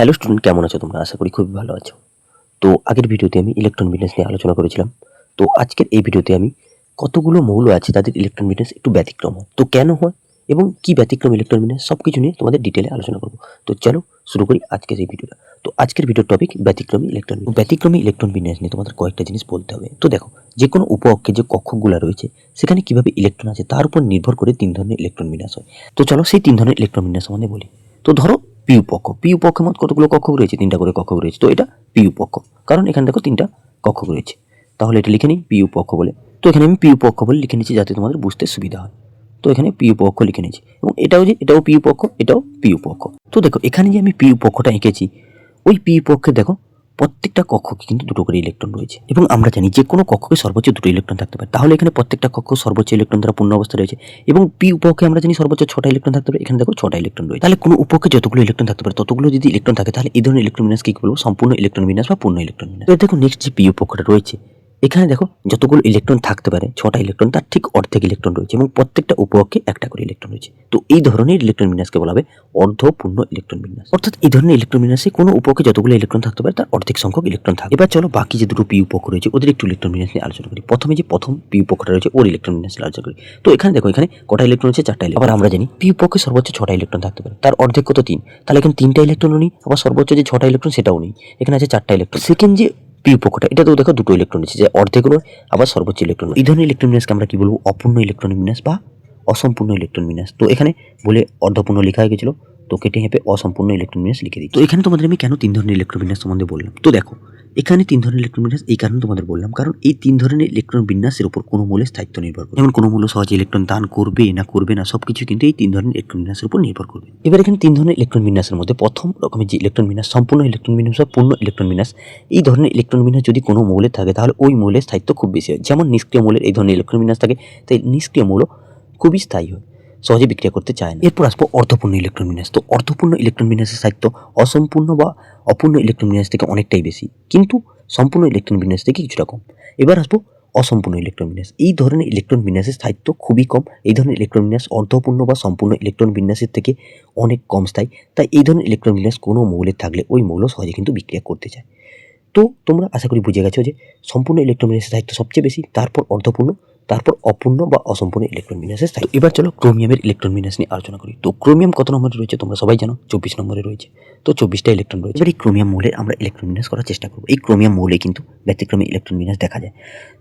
Hello student, কেমন আছো তোমরা? আশা করি খুবই ভালো আছো। তো আগের ভিডিওতে আমি ইলেকট্রন বিন্যাস নিয়ে আলোচনা করেছিলাম। তো আজকের এই ভিডিওতে আমি কতগুলো মৌল আছে তাদের ইলেকট্রন বিন্যাস একটু ব্যতিক্রম হয়, তো কেন হয় এবং কি ব্যতিক্রম ইলেকট্রন বিন্যাস সবকিছু নিয়ে তোমাদের ডিটেলে আলোচনা করব। তো চলো শুরু করি আজকের এই ভিডিওটা। তো আজকের ভিডিওর টপিক ব্যতিক্রমী ইলেকট্রন বিন্যাস। ব্যতিক্রমী ইলেকট্রন বিন্যাস নিয়ে তোমাদের কয়েকটা জিনিস বলতে হবে। তো দেখো, যে কোনো উপ অক্ষে যে কক্ষগুলো রয়েছে সেখানে কিভাবে ইলেকট্রন আছে তার উপর নির্ভর করে তিন ধরনের ইলেকট্রন বিন্যাস হয়। তো চলো সেই তিন ধরনের ইলেকট্রন বিন্যাস আমাদের বলি। তো ধরো পিউ পক্ষ, পিউ পক্ষে মোট কতগুলো কক্ষক রয়েছে? তিনটা করে কক্ষক রয়েছে। তো এটা পিউ পক্ষ, কারণ এখানে দেখো তিনটা কক্ষক রয়েছে। তাহলে এটা লিখে নিই পিউ পক্ষ বলে। তো এখানে আমি পিউ পক্ষ বলে লিখে নিচ্ছি যাতে তোমাদের বুঝতে সুবিধা হয়। তো এখানে পিউ পক্ষ লিখে নিয়েছি এবং এটাও পিউ পক্ষ, এটাও পিউ পক্ষ। তো দেখো এখানে যে আমি পিউ পক্ষটা এঁকেছি, ওই পিউ পক্ষে দেখো প্রত্যেকটা কক্ষকে কিন্তু দুটো করে ইলেকট্রন রয়েছে এবং আমরা জানি যে কোনো কক্ষকে সর্বোচ্চ দুটো ইলেকট্রন থাকতে পারে। তাহলে এখানে প্রত্যেকটা কক্ষ সর্বোচ্চ ইলেকট্রন দ্বারা পূর্ণ অবস্থা রয়েছে এবং পি উপকক্ষে আমরা জানি সর্বোচ্চ 6টা ইলেকট্রন থাকতে পারে। এখানে দেখো 6টা ইলেকট্রন রয়েছে। তাহলে কোনো উপকক্ষে যতগুলো ইলেকট্রন থাকতে পারে ততগুলো যদি ইলেকট্রন থাকে তাহলে এই ধরনের ইলেকট্রন বিন্যাস কি বলবো? সম্পূর্ণ ইলেকট্রন বিন্যাস বা পূর্ণ ইলেকট্রন বিন্যাস। তো দেখো নেক্সট যে পি উপকক্ষটা রয়েছে, এখানে দেখো যতগুলো ইলেকট্রন থাকতে পারে 6টা ইলেকট্রন, তার ঠিক অর্ধেক ইলেকট্রন রয়েছে এবং প্রত্যেকটা উপকক্ষে একটা করে ইলেকট্রন রয়েছে। তো এই ধরনের ইলেকট্রন বিন্যাসকে বলা হবে অর্ধপূর্ণ ইলেকট্রন বিন্যাস। অর্থাৎ এই ধরনের ইলেকট্রন বিন্যাসে কোনো উপকক্ষে যতগুলো ইলেকট্রন থাকতে পারে তার অর্ধেক সংখ্যক ইলেকট্রন থাকে। এবার চলো বাকি যে দুটো পি উপকক্ষ রয়েছে ওদের একটু ইলেকট্রন বিন্যাস নিয়ে আলোচনা করি। প্রথমে যে প্রথম পি উপকক্ষটা রয়েছে ওর ইলেকট্রন বিন্যাস নিয়ে আলোচনা করি। তো এখানে দেখো এখানে কটা ইলেকট্রন আছে? 4টা ইলেকট্রন। আবার আমরা জানি পি উপকক্ষে সর্বোচ্চ 6টা ইলেকট্রন থাকতে পারে, তার অর্ধেক কত? 3। তাহলে এখানে 3টা ইলেকট্রনও নেই, আবার সর্বোচ্চ যে 6টা ইলেকট্রন সেটাও নেই, এখানে আছে 4টা ইলেকট্রন। সেকেন্ড যে পি উপকক্ষটা, এটাতেও দেখো দুটো ইলেকট্রন আছে, যে অর্ধেক নয় আবার সর্বোচ্চ ইলেকট্রন। এই ধরনের ইলেকট্রন বিন্যাসকে আমরা কি বলবো? অপূর্ণ ইলেকট্রন বিন্যাস বা অসম্পূর্ণ ইলেকট্রন বিন্যাস। তো এখানে বলে অর্ধপূর্ণ লেখা হয়ে গেছিল, তো কেটে হেঁপে অসম্পূর্ণ ইলেকট্রন বিন্যাস লিখে দিই। তো এখানে তোমাদের আমি কেন 3 ধরনের ইলেকট্রন বিন্যাস সম্বন্ধে বললাম। তো দেখো এখানে 3 ধরনের ইলেকট্রন বিন্যাস এই কারণে তোমাদের বললাম, কারণ এই 3 ধরনের ইলেকট্রন বিন্যাসের উপর কোনো মৌলের স্থায়িত্ব নির্ভর করে। যেমন কোনো মৌল সহজে ইলেকট্রন দান করবে না করবে না সবকিছু কিন্তু এই 3 ধরনের ইলেকট্রন বিন্যাসের উপর নির্ভর করবে। এবার এখানে 3 ধরনের ইলেকট্রন বিন্যাসের মধ্যে প্রথম রকমের যে ইলেকট্রন বিন্যাস, সম্পূর্ণ ইলেকট্রন বিন্যাস বা পূর্ণ ইলেকট্রন বিন্যাস, এই ধরনের ইলেকট্রন বিন্যাস যদি কোনো মৌলের থাকে তাহলে ওই মৌলের স্থায়িত্ব খুব বেশি হয়। যেমন নিষ্ক্রিয় মৌলের এই ধরনের ইলেকট্রন বিন্যাস থাকে, তাই নিষ্ক্রিয় মৌল খুবই স্থায়ী হয়, সহজে বিক্রিয়া করতে চায় না। এরপর আসবো অর্ধপূর্ণ ইলেকট্রন বিন্যাস। তো অর্ধপূর্ণ ইলেকট্রন বিন্যাসের স্থায়িত্ব অসম্পূর্ণ বা অপূর্ণ ইলেকট্রন বিন্যাস থেকে অনেকটাই বেশি, কিন্তু সম্পূর্ণ ইলেকট্রন বিন্যাস থেকে কিছুটা কম। এবার আসবো অসম্পূর্ণ ইলেকট্রন বিন্যাস। এই ধরনের ইলেকট্রন বিন্যাসের স্থায়িত্ব খুবই কম। এই ধরনের ইলেকট্রন বিন্যাস অর্ধপূর্ণ বা সম্পূর্ণ ইলেকট্রন বিন্যাসের থেকে অনেক কম স্থায়ী। তাই এই ধরনের ইলেকট্রন বিন্যাস কোনো মৌলের থাকলে ওই মৌল সহজে কিন্তু বিক্রিয়া করতে চায়। তো তোমরা আশা করি বুঝে গেছো যে সম্পূর্ণ ইলেকট্রন বিন্যাসের স্থায়িত্ব সবচেয়ে বেশি, তারপর অর্ধপূর্ণ, তারপর অপূর্ণ বা অসম্পূর্ণ ইলেকট্রন বিন্যাসের স্থায়িত্ব। এবার চলো ক্রোমিয়ামের ইলেকট্রন বিন্যাস নিয়ে আলোচনা করি। তো ক্রোমিয়াম কত নম্বরে রয়েছে তোমরা সবাই জানো? 24 নম্বরে রয়েছে। তো 24টা ইলেকট্রন রয়েছে। এবার এই ক্রোমিয়াম মৌলের আমরা ইলেকট্রন বিন্যাস করার চেষ্টা করব। এই ক্রোমিয়াম মৌলে কিন্তু ব্যতিক্রমী ইলেকট্রন বিন্যাস দেখা যায়।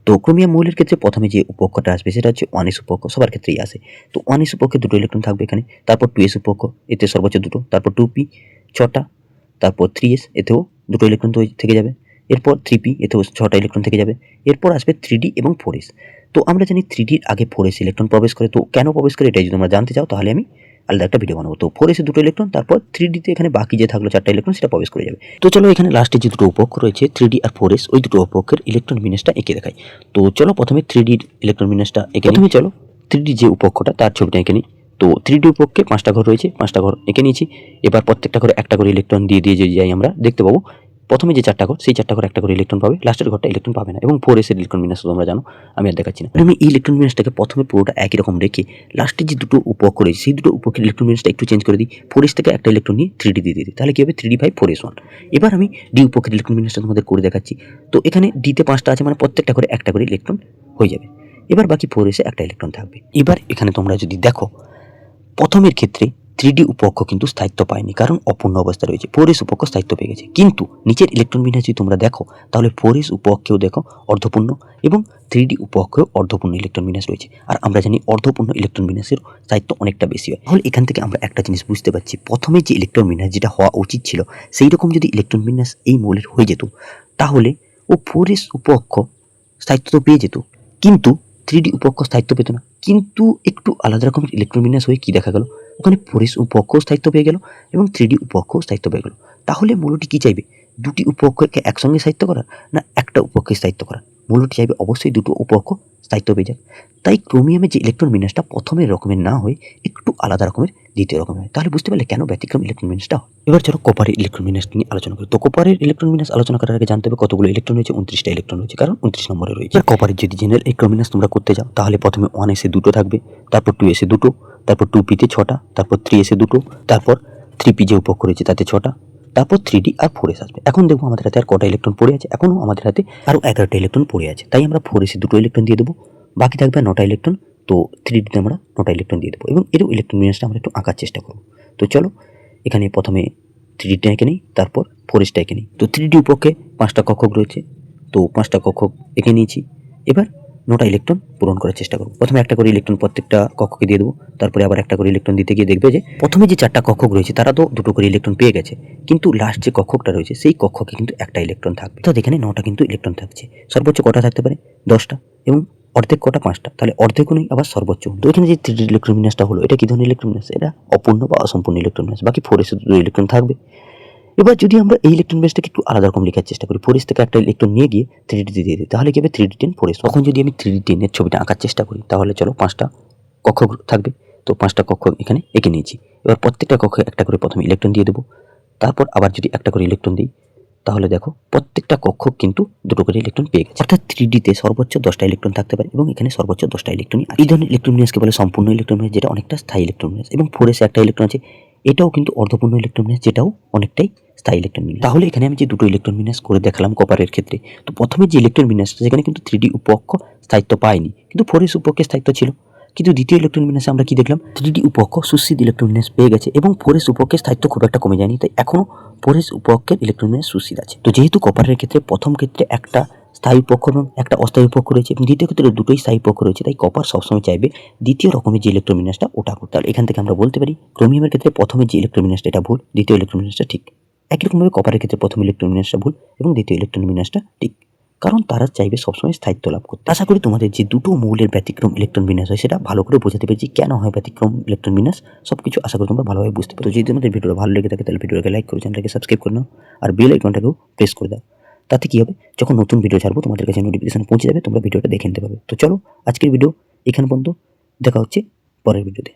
তো ক্রোমিয়াম মৌলের ক্ষেত্রে প্রথমে যে উপকক্ষটা আসবে সেটা হচ্ছে 1s উপকক্ষ, সবার ক্ষেত্রেই আসে। তো 1s উপকক্ষে দুটো ইলেকট্রন থাকবে এখানে, তারপর 2s উপকক্ষ, এতে সর্বোচ্চ দুটো, তারপর 2p 6টা, তারপর 3s, এতেও দুটো ইলেকট্রন থেকে যাবে, এরপর 3p, এতেও 6টা ইলেকট্রন থেকে যাবে, এরপর আসবে 3d এবং 4s। তো আমরা জানি 3dর আগে 4s ইলেকট্রন প্রবেশ করে। তো কেন প্রবেশ করে এটা যদি তোমরা জানতে চাও তাহলে আমি আলাদা একটা ভিডিও বানাবো। তো 4s এ দুটো ইলেকট্রন, তারপর 3dতে এখানে বাকি যে থাকলো 4টা ইলেকট্রন সেটা প্রবেশ করে যাবে। তো চলো এখানে লাস্টে যে দুটো উপকক্ষ রয়েছে 3d আর 4s, ওই দুটো উপকক্ষের ইলেকট্রন বিন্যাসটা এঁকে দেখাই। তো চলো প্রথমে 3dর ইলেকট্রন বিন্যাসটা এঁকে নিই। চলো 3d যে উপকক্ষটা তার ছবিটা এঁকে নিই। তো 3d উপকক্ষে 5টা ঘর রয়েছে, 5টা ঘর এঁকে নিয়েছি। এবার প্রত্যেকটা ঘরে একটা করে ইলেকট্রন দিয়ে দিয়ে যদি যাই আমরা দেখতে পাবো প্রথমে যে 4টা ঘর সেই 4টা ঘর একটা করে ইলেকট্রন পাবে, লাস্টের ঘরটা ইলেকট্রন পাবে না। এবং 4s এর ইলেকট্রন বিন্যাস তোমরা জানো, আমি আর দেখাচ্ছি না। আমি এই ইলেকট্রন বিন্যাসটাকে প্রথমে পুরোটা একই রকম রেখে লাস্টে যে দুটো উপকক্ষ রয়েছে সেই দুটো উপকক্ষের ইলেকট্রন বিন্যাসটা একটু চেঞ্জ করে দিই। 4s থেকে একটা ইলেকট্রন নিয়ে 3d দিয়ে দিই, তাহলে কি হবে? 3d5 4s1। এবার আমি ডি উপকক্ষের ইলেকট্রন বিন্যাসটা তোমাদের করে দেখাচ্ছি। তো এখানে ডিতে 5টা আছে, মানে প্রত্যেকটা করে একটা করে ইলেকট্রন হয়ে যাবে। এবার বাকি 4s এ একটা ইলেকট্রন থাকবে। এবার এখানে তোমরা যদি দেখো প্রথমের ক্ষেত্রে 3d উপকক্ষ কিন্তু স্থায়িত্ব পায়নি, কারণ অপূর্ণ অবস্থা রয়েছে। 4s উপকক্ষ স্থায়িত্ব পেয়ে গেছে। কিন্তু নিচের ইলেকট্রন বিন্যাস যদি তোমরা দেখো তাহলে 4s উপকক্ষেও দেখো অর্ধপূর্ণ এবং 3d উপকক্ষেও অর্ধপূর্ণ ইলেকট্রন বিন্যাস রয়েছে। আর আমরা জানি অর্ধপূর্ণ ইলেকট্রন বিন্যাসের স্থায়িত্ব অনেকটা বেশি হয়। তাহলে এখান থেকে আমরা একটা জিনিস বুঝতে পারছি, প্রথমে যে ইলেকট্রন বিন্যাস যেটা হওয়া উচিত ছিল সেই রকম যদি ইলেকট্রন বিন্যাস এই মৌলের হয়ে যেত তাহলে ও 4s উপকক্ষ স্থায়িত্ব তো পেয়ে যেত, কিন্তু 3d উপকক্ষ স্থায়িত্ব পেত না। কিন্তু একটু আলাদা রকমের ইলেকট্রন বিন্যাস হয়ে কি দেখা গেল? ওখানে 4s উপকক্ষ স্থায়িত্ব পেয়ে গেল এবং 3d উপকক্ষ স্থায়িত্ব পেয়ে গেল। তাহলে মৌলটি কি চাইবে? দুটি উপকক্ষকে একসঙ্গে স্থায়িত্ব করা না একটা উপকক্ষে স্থায়িত্ব করা? মৌলটি চাইবে অবশ্যই দুটো উপকক্ষ স্থায়িত্ব পেয়ে যাক। তাই ক্রোমিয়ামের যে ইলেকট্রন বিন্যাসটা প্রথমের রকমের না হয়ে একটু আলাদা রকমের দ্বিতীয় রকমের হয়। তাহলে বুঝতে পারলে কেন ব্যতিক্রম ইলেকট্রন বিন্যাসটা হয়। এবার চলো কপারের ইলেকট্রন বিন্যাস নিয়ে আলোচনা করি। তো কপারের ইলেকট্রন বিন্যাস আলোচনা করার আগে জানতে হবে কতগুলো ইলেকট্রন রয়েছে? 29টা ইলেকট্রন রয়েছে, কারণ 29 নম্বরে রয়েছে। কপারের যদি জেনারেল ইলেকট্রন বিন্যাস তোমরা করতে যাও তাহলে প্রথমে 1s এ দুটো থাকবে, তারপর 2s এ দুটো, তারপর 2p তে 6টা, তারপর 3s এ দুটো, তারপর 3p যে উপকক্ষ রয়েছে তাতে 6টা, তারপর 3D আর 4S আসবে। এখন দেখবো আমাদের হাতে আর কটা ইলেকট্রন পড়ে আছে, এখনও আমাদের হাতে আরও 11টা ইলেকট্রন পড়ে আছে, তাই আমরা 4S এ 2টো ইলেকট্রন দিয়ে দেবো, বাকি থাকবে 9টা ইলেকট্রন। তো 3Dতে আমরা 9টা ইলেকট্রন দিয়ে দেবো এবং এরও ইলেকট্রন বিন্যাসটা আমরা একটু আঁকার চেষ্টা করবো। তো চলো এখানে প্রথমে 3Dটা এঁকে নিই, তারপর 4Sটা এঁকে নিই। তো 3D উপকক্ষে 5টা কক্ষক রয়েছে, তো 5টা কক্ষক এঁকে নিয়েছি। এবার 9টা ইলেকট্রন পূরণ করার চেষ্টা করবো। প্রথমে একটা করে ইলেকট্রন প্রত্যেকটা কক্ষকে দিয়ে দেবো, তারপরে আবার একটা করে ইলেকট্রন দিতে গিয়ে দেখবে যে প্রথমে যে 4টা কক্ষক রয়েছে তারা তো 2টো করে ইলেকট্রন পেয়ে গেছে, কিন্তু লাস্ট যে কক্ষকটা রয়েছে সেই কক্ষকে কিন্তু একটা ইলেকট্রন থাকবে। তো এখানে 9টা কিন্তু ইলেকট্রন থাকছে। সর্বোচ্চ কটা থাকতে পারে? 10টা, এবং অর্ধেক কটা? 5টা। তাহলে অর্ধেকও নেই, আবার সর্বোচ্চ। তো এখানে যে 3D ইলেকট্রন বিন্যাসটা হলো, এটা কি ধরনের ইলেকট্রন বিন্যাস? এটা অপূর্ণ বা অসম্পূর্ণ ইলেকট্রন বিন্যাস। বাকি 4S এ 2 ইলেকট্রন থাকবে। এবার যদি আমরা এই ইলেকট্রন বিন্যাসটাকে একটু আলাদা রকম লেখার চেষ্টা করি, 4S থেকে একটা ইলেকট্রন নিয়ে গিয়ে 3D তে দিয়ে দিই, তাহলে কি হবে? 3D10 4S। তখন যদি আমি 3D10 এর ছবিটা আঁকার চেষ্টা করি, তাহলে চলো 5টা কক্ষ থাকবে। তো 5টা কক্ষ এখানে এঁকে নিয়েছি। এবার প্রত্যেকটা কক্ষে একটা করে প্রথমে ইলেকট্রন দিয়ে দেবো, তারপর আবার যদি একটা করে ইলেকট্রন দিই, তাহলে দেখো প্রত্যেকটা কক্ষক কিন্তু 2টো করে ইলেকট্রন পেয়ে গেছে। অর্থাৎ 3Dতে সর্বোচ্চ 10টা ইলেকট্রন থাকতে পারে এবং এখানে সর্বোচ্চ 10টা ইলেকট্রনই আছে। এই ধরনের ইলেকট্রন বিন্যাসকে বলে সম্পূর্ণ ইলেকট্রন বিন্যাস, যেটা অনেকটা স্থায়ী ইলেকট্রন বিন্যাস। এবং 4S এ একটা ইলেকট্রন আছে, এটাও কিন্তু অর্ধপূর্ণ ইলেকট্রন বিন্যাস, যেটাও অনেকটাই স্থায়ী ইলেকট্রন বিন্যাস। তাহলে এখানে আমি যে 2টো ইলেকট্রন বিন্যাস করে দেখালাম কপারের ক্ষেত্রে, তো প্রথমে যে ইলেকট্রন বিন্যাসটা সেখানে কিন্তু 3D উপকক্ষ স্থায়িত্ব পায়নি, কিন্তু 4S উপকক্ষে স্থায়িত্ব ছিল। কিন্তু দ্বিতীয় ইলেকট্রন বিন্যাসে আমরা কি দেখলাম? 3D উপকক্ষ সুস্থিত ইলেকট্রন বিন্যাস পেয়ে গেছে এবং 4S উপকক্ষের স্থায়িত্ব খুব একটা কমে যায়নি, তাই এখনো 4S উপকক্ষের ইলেকট্রন বিন্যাস সুস্থিত আছে। তো যেহেতু কপারের ক্ষেত্রে প্রথম ক্ষেত্রে একটা স্থায়ী উপকক্ষ এবং একটা অস্থায়ী উপকক্ষ রয়েছে এবং দ্বিতীয় ক্ষেত্রে দুটোই স্থায়ী উপকক্ষ রয়েছে, তাই কপার সবসময় চাইবে দ্বিতীয় রকমের যে ইলেকট্রন বিন্যাসটা ওটা করতে। তাহলে এখান থেকে আমরা বলতে পারি ক্রোমিয়ামের ক্ষেত্রে প্রথমে যে ইলেকট্রন বিন্যাসটা এটা ভুল, দ্বিতীয় ইলেকট্রন বিন্যাসটা ঠিক। একই রকমভাবে কপারের ক্ষেত্রে প্রথম ইলেকট্রন বিন্যাসটা ভুল এবং দ্বিতীয় ইলেকট্রন বিন্যাসটা ঠিক, কারণ তারা চাইবে সবসময় স্থায়িত্ব লাভ করতে। আশা করি তোমাদের যে 2টো মৌলের ব্যতিক্রম ইলেকট্রন বিন্যাস হয় সেটা ভালো করে বোঝাতে পেরেছি, কেন হয় ব্যতিক্রম ইলেকট্রন বিন্যাস সবকিছু আশা করি তোমরা ভালোভাবে বুঝতে পারো। যদি তোমাদের ভিডিওটা ভালো লেগে থাকে তাহলে ভিডিওটাকে লাইক করো, চ্যানেলটাকে সাবস্ক্রাইব করে নাও আর বেল আইকনটাকেও প্রেস করে দাও। তাতে কি হবে, যখন নতুন ভিডিও ছাড়বো তোমাদের কাছে নোটিফিকেশন পৌঁছে যাবে, তোমরা ভিডিওটা দেখে নিতে পারবে। তো চলো আজকের ভিডিও এখানে পর্যন্ত, দেখা হচ্ছে পরের ভিডিওতে।